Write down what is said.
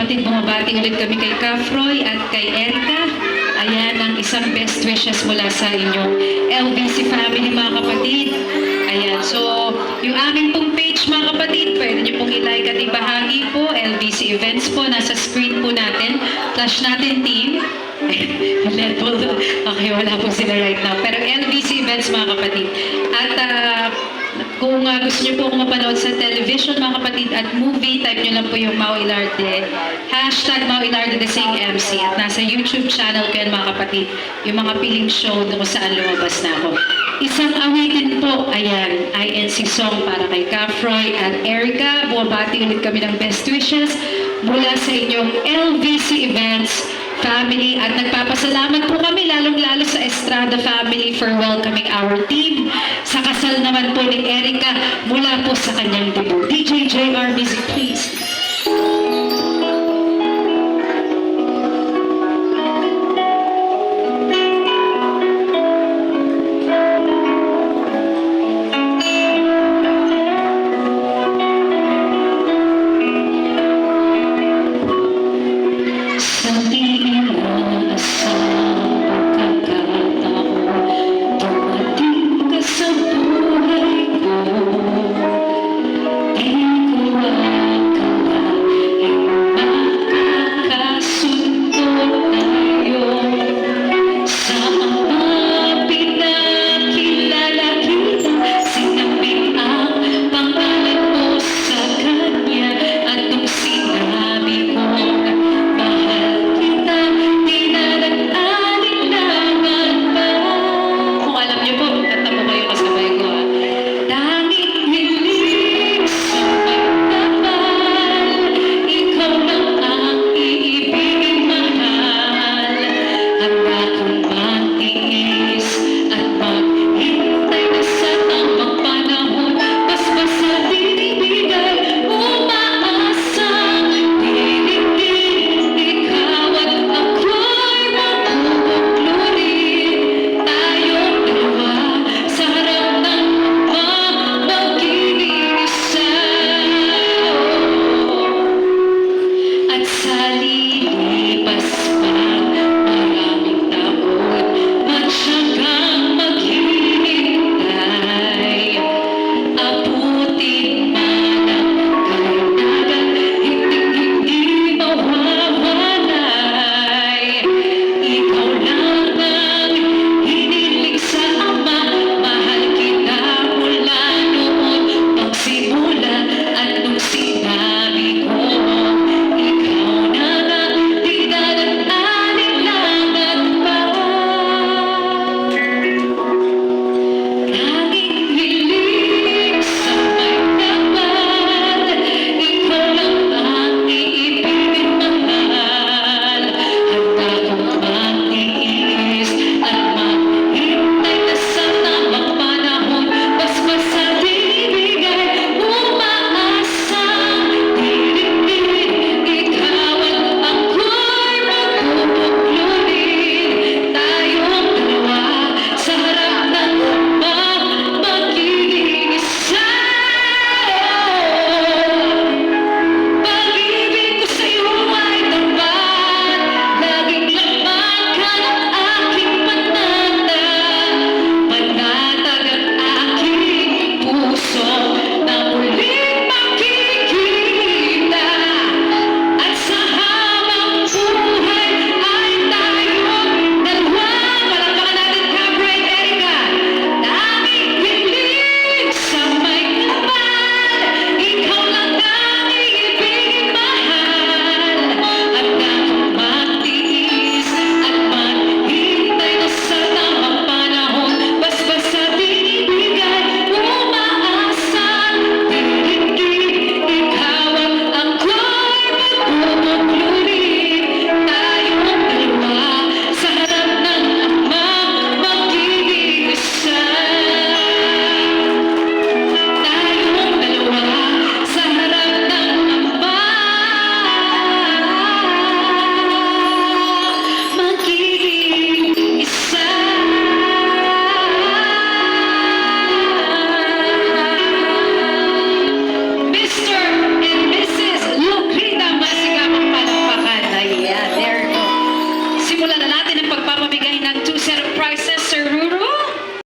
kapatid, bumabati ulit kami kay Kafroy at kay Erica. Ayan ang isang best wishes mula sa inyong LBC family, mga kapatid. Ayan, so yung aming pong page, mga kapatid, pwede niyo pong i-like at ibahagi po. LBC events po, nasa screen po natin. Flash natin, team. Level. Okay, wala po sila right now. Pero LBC events, mga kapatid. At kung gusto niyo po akong mapanood sa television, mga kapatid, at movie, type niyo lang po yung Mau Ilarde. Hashtag Mau Ilarde the same MC. At nasa YouTube channel ko yan, mga kapatid. Yung mga piling show kung saan lumabas na ako. Isang awitin po, ayan, INC song para kay Kafroy at Erica. Bumabati ulit kami ng best wishes mula sa inyong LVC Events family. At nagpapasalamat po kami lalong-lalo sa Estrada family for welcoming our team. Sa kasal naman po ni Erica mula po sa kanyang debut. DJ JR, music please.